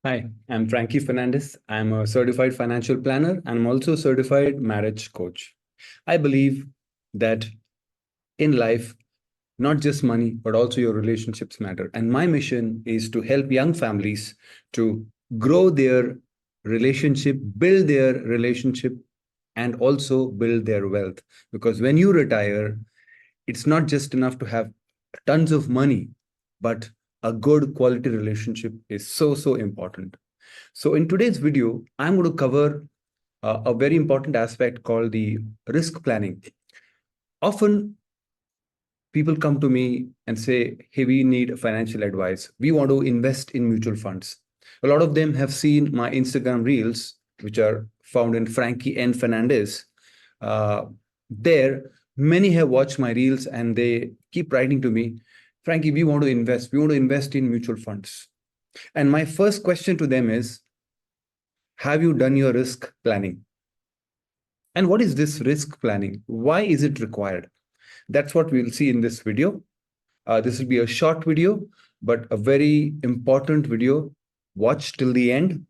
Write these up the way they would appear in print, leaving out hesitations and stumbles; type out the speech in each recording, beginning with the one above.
Hi, I'm Frankie Fernandez. I'm a certified financial planner and I'm also a certified marriage coach. I believe that in life, not just money, but also your relationships matter. And my mission is to help young families to grow their relationship, build their relationship, and also build their wealth. Because when you retire, it's not just enough to have tons of money, but a good quality relationship is so important. So in today's video, I'm going to cover a very important aspect called the risk planning. Often people come to me and say, hey, we need financial advice. We want to invest in mutual funds. A lot of them have seen my Instagram reels, which are found in Frankie N. Fernandez. Uh, there, many have watched my reels and they keep writing to me, Frankie, we want to invest. We want to invest in mutual funds. And my first question to them is, have you done your risk planning? And what is this risk planning? Why is it required? That's what we'll see in this video. This will be a short video, but a very important video. Watch till the end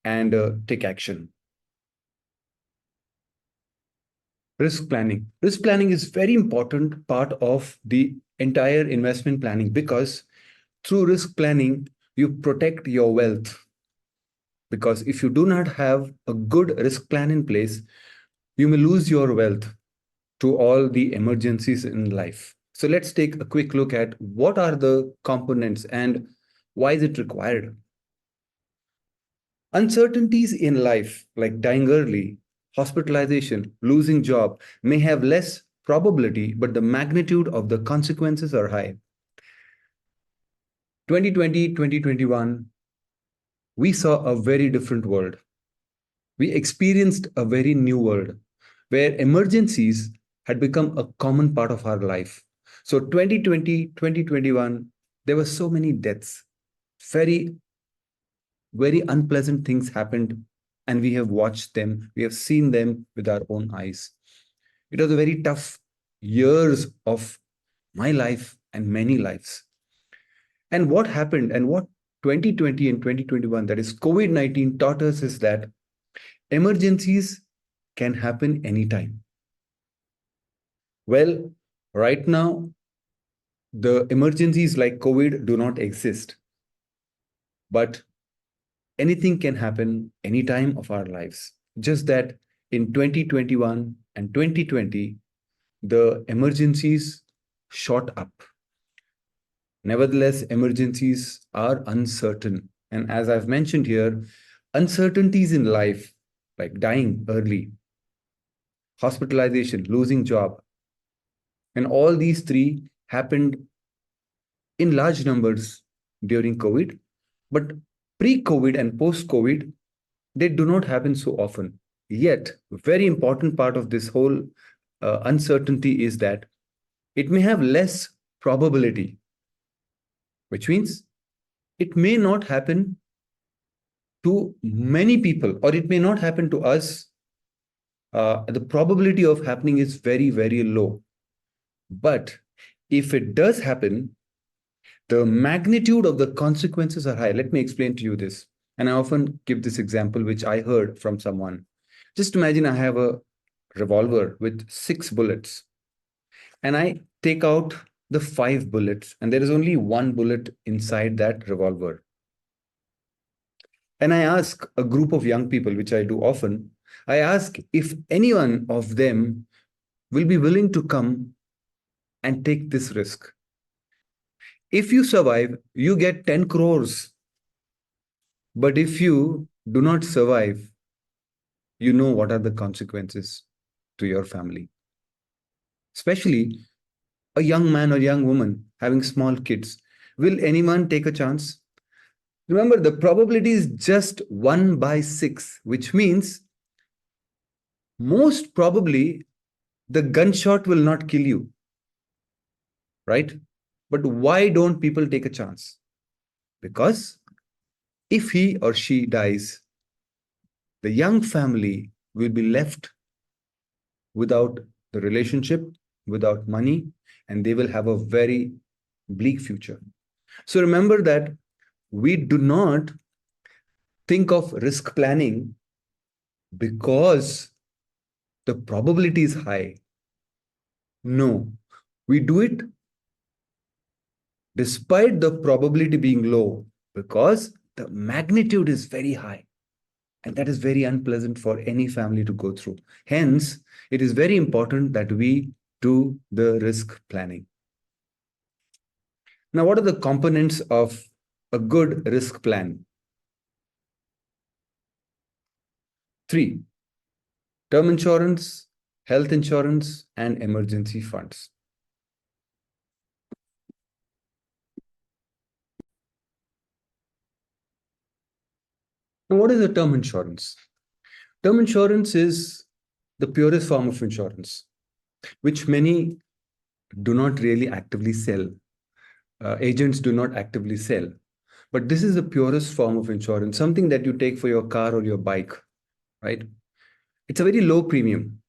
and take action. Risk planning. Risk planning is very important part of the entire investment planning because through risk planning, you protect your wealth. Because if you do not have a good risk plan in place, you may lose your wealth to all the emergencies in life. So let's take a quick look at what are the components and why is it required. Uncertainties in life, like dying early, hospitalization, losing job, may have less probability, but the magnitude of the consequences are high. 2020, 2021, we saw a very different world. We experienced a very new world where emergencies had become a common part of our life. So 2020, 2021, there were so many deaths. Very, very unpleasant things happened, and we have watched them. We have seen them with our own eyes. It was a very tough years of my life and many lives. And what happened and what 2020 and 2021, that is COVID-19, taught us is that emergencies can happen anytime. Well, right now, the emergencies like COVID do not exist, but anything can happen anytime of our lives. Just that in 2021 and 2020, the emergencies shot up. Nevertheless, emergencies are uncertain. And as I've mentioned here, uncertainties in life, like dying early, hospitalization, losing job, and all these three happened in large numbers during COVID. But pre-COVID and post-COVID, they do not happen so often. Yet, a very important part of this whole uncertainty is that it may have less probability, which means it may not happen to many people, or it may not happen to us. The probability of happening is very low. But if it does happen, the magnitude of the consequences are high. Let me explain to you this. And I often give this example, which I heard from someone. Just imagine I have a revolver with 6 bullets, and I take out the 5 bullets, and there is only 1 bullet inside that revolver. And I ask a group of young people, which I do often, I ask if any one of them will be willing to come and take this risk. If you survive, you get 10 crores. But if you do not survive, you know what are the consequences to your family. Especially a young man or young woman having small kids. Will anyone take a chance? Remember, the probability is just 1/6, which means most probably the gunshot will not kill you, right? But why don't people take a chance? Because if he or she dies, the young family will be left without the relationship, without money, and they will have a very bleak future. So remember that we do not think of risk planning because the probability is high. No, we do it despite the probability being low because the magnitude is very high. And that is very unpleasant for any family to go through. Hence, it is very important that we do the risk planning. Now, what are the components of a good risk plan? 3: term insurance, health insurance, and emergency funds. Now, what is a term insurance? Term insurance is the purest form of insurance, which many do not really actively sell. Agents do not actively sell. But this is the purest form of insurance, something that you take for your car or your bike, right? It's a very low premium,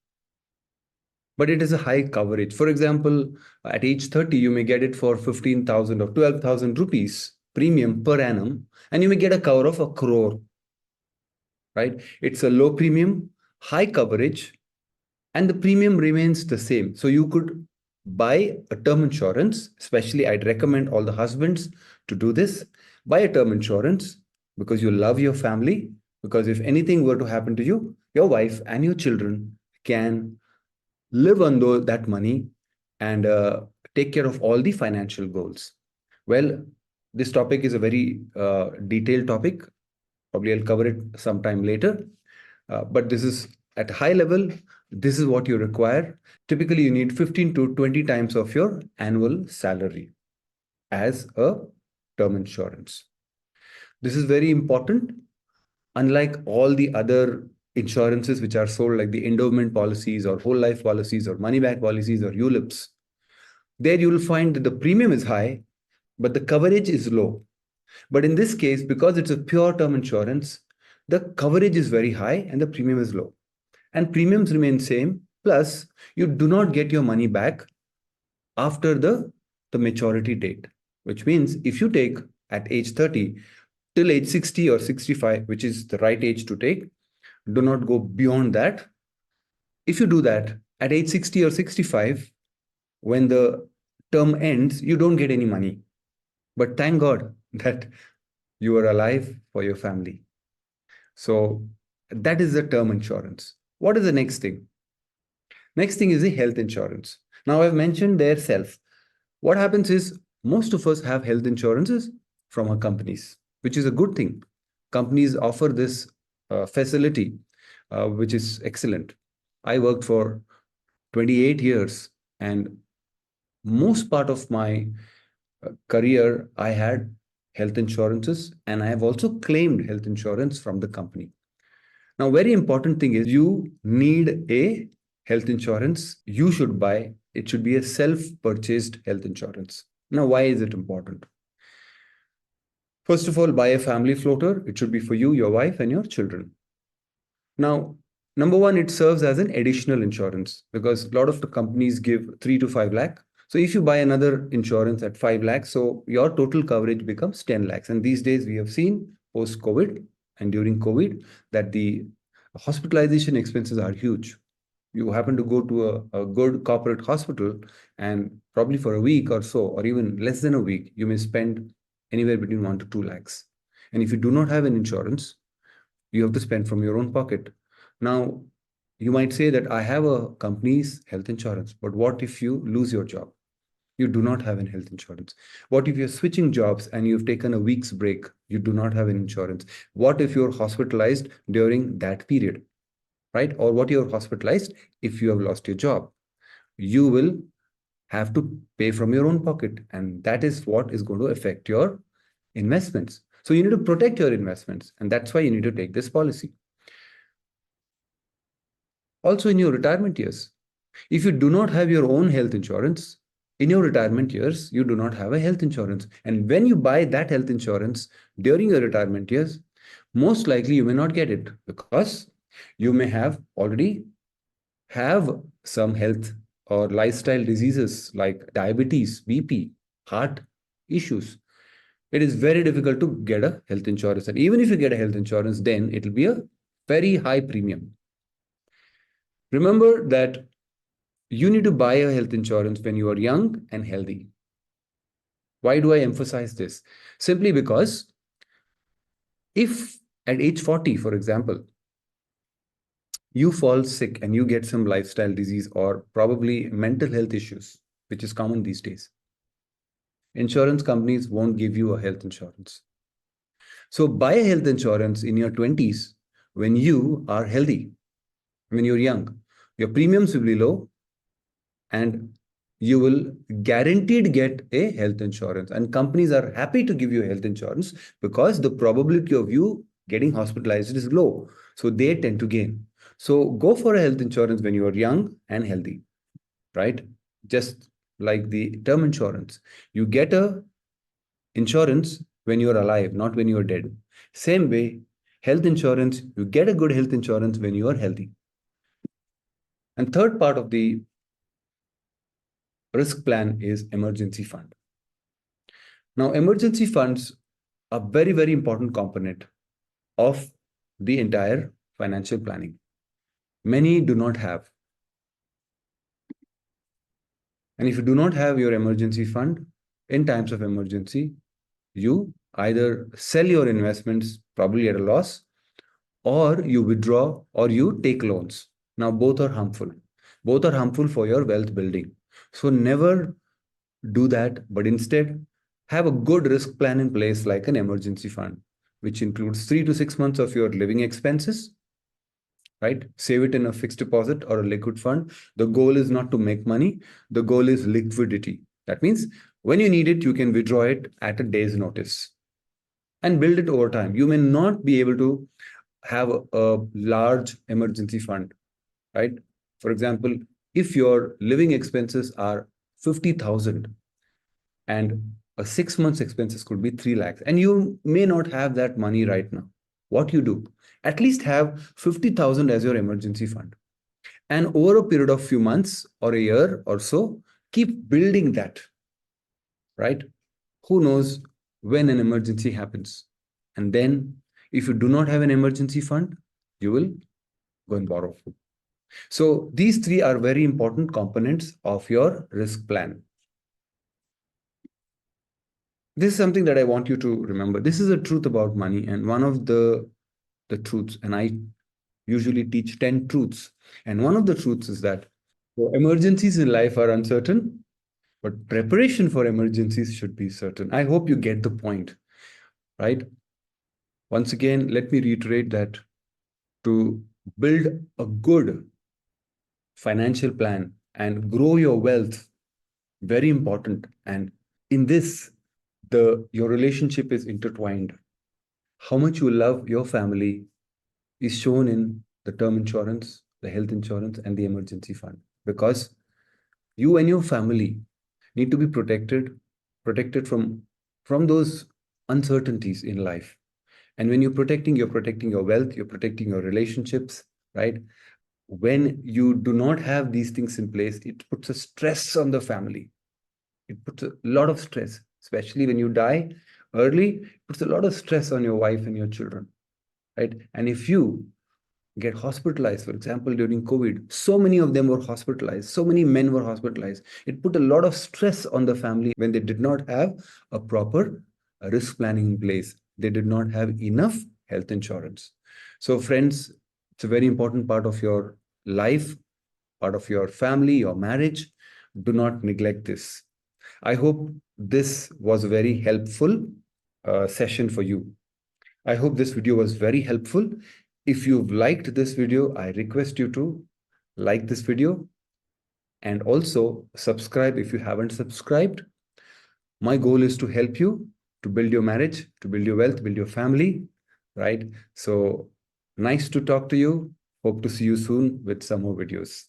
but it is a high coverage. For example, at age 30, you may get it for 15,000 or 12,000 rupees premium per annum, and you may get a cover of 1 crore, right? It's a low premium, high coverage, and the premium remains the same. So you could buy a term insurance, especially I'd recommend all the husbands to do this. Buy a term insurance because you love your family, because if anything were to happen to you, your wife and your children can live on that money and take care of all the financial goals. Well, this topic is a very detailed topic. Probably I'll cover it sometime later. But this is at a high level, this is what you require. Typically, you need 15 to 20 times of your annual salary as a term insurance. This is very important. Unlike all the other insurances which are sold, like the endowment policies or whole life policies or money back policies or ULIPs, there you will find that the premium is high, but the coverage is low. But in this case, because it's a pure term insurance, the coverage is very high and the premium is low. And premiums remain same. Plus, you do not get your money back after the maturity date, which means if you take at age 30 till age 60 or 65, which is the right age to take, do not go beyond that. If you do that at age 60 or 65, when the term ends, you don't get any money. But thank God that you are alive for your family. So that is the term insurance. What is the next thing? Next thing is the health insurance. Now I've mentioned their self. What happens is most of us have health insurances from our companies, which is a good thing. Companies offer this facility, which is excellent. I worked for 28 years, and most part of my career, I had health insurances, and I have also claimed health insurance from the company. Now, very important thing is you need a health insurance. You should buy. It should be a self-purchased health insurance. Now, why is it important? First of all, buy a family floater. It should be for you, your wife, and your children. Now, number one, it serves as an additional insurance because a lot of the companies give 3 to 5 lakh. So if you buy another insurance at 5 lakhs, so your total coverage becomes 10 lakhs. And these days we have seen post-COVID and during COVID that the hospitalization expenses are huge. You happen to go to a good corporate hospital and probably for a week or so, or even less than a week, you may spend anywhere between 1 to 2 lakhs. And if you do not have an insurance, you have to spend from your own pocket. Now, you might say that I have a company's health insurance, but what if you lose your job? You do not have an health insurance. What if you're switching jobs and you've taken a week's break? You do not have an insurance. What if you're hospitalized during that period, right? Or what you're hospitalized if you have lost your job? You will have to pay from your own pocket, and that is what is going to affect your investments. So you need to protect your investments, and that's why you need to take this policy. Also, in your retirement years, if you do not have your own health insurance, in your retirement years, you do not have a health insurance. And when you buy that health insurance during your retirement years, most likely you may not get it because you may have already have some health or lifestyle diseases like diabetes, BP, heart issues. it is very difficult to get a health insurance. And even if you get a health insurance, then it will be a very high premium. Remember that you need to buy a health insurance when you are young and healthy. Why do I emphasize this? Simply because if at age 40, for example, you fall sick and you get some lifestyle disease or probably mental health issues, which is common these days, insurance companies won't give you a health insurance. So buy a health insurance in your 20s when you are healthy, when you're young. Your premiums will be low and you will guaranteed get a health insurance. And companies are happy to give you health insurance because the probability of you getting hospitalized is low. So they tend to gain. So go for a health insurance when you are young and healthy, right? Just like the term insurance. You get a insurance when you're alive, not when you're dead. Same way, health insurance, you get a good health insurance when you are healthy. And third part of the risk plan is emergency fund. Now, emergency funds are very, very important component of the entire financial planning. Many do not have. And if you do not have your emergency fund, in times of emergency, you either sell your investments probably at a loss, or you withdraw, or you take loans. Now, both are harmful. Both are harmful for your wealth building. So never do that, but instead have a good risk plan in place like an emergency fund, which includes 3 to 6 months of your living expenses, right? Save it in a fixed deposit or a liquid fund. The goal is not to make money. The goal is liquidity. That means when you need it, you can withdraw it at a day's notice and build it over time. You may not be able to have a large emergency fund, right? For example, if your living expenses are 50,000 and a 6 months expenses could be 3 lakhs, and you may not have that money right now, what you do? At least have 50,000 as your emergency fund. And over a period of few months or a year or so, keep building that, right? Who knows when an emergency happens? And then if you do not have an emergency fund, you will go and borrow. So these three are very important components of your risk plan. This is something that I want you to remember. This is a truth about money, and one of the truths, and I usually teach 10 truths. And one of the truths is that emergencies in life are uncertain, but preparation for emergencies should be certain. I hope you get the point, right? Once again, let me reiterate that to build a good financial plan and grow your wealth, very important. And in this, your relationship is intertwined. How much you love your family is shown in the term insurance, the health insurance, and the emergency fund. Because you and your family need to be protected from those uncertainties in life. And when you're protecting your wealth, you're protecting your relationships, right? When you do not have these things in place, it puts a stress on the family. It puts a lot of stress, especially when you die early, it puts a lot of stress on your wife and your children, right? And if you get hospitalized, for example, during COVID, so many of them were hospitalized, so many men were hospitalized. It put a lot of stress on the family when they did not have a proper risk planning in place. They did not have enough health insurance. So friends, it's a very important part of your life, part of your family, your marriage. Do not neglect this. I hope this was a very helpful session for you. I hope this video was very helpful. If you've liked this video, I request you to like this video and also subscribe if you haven't subscribed. My goal is to help you to build your marriage, to build your wealth, build your family, right? So nice to talk to you. Hope to see you soon with some more videos.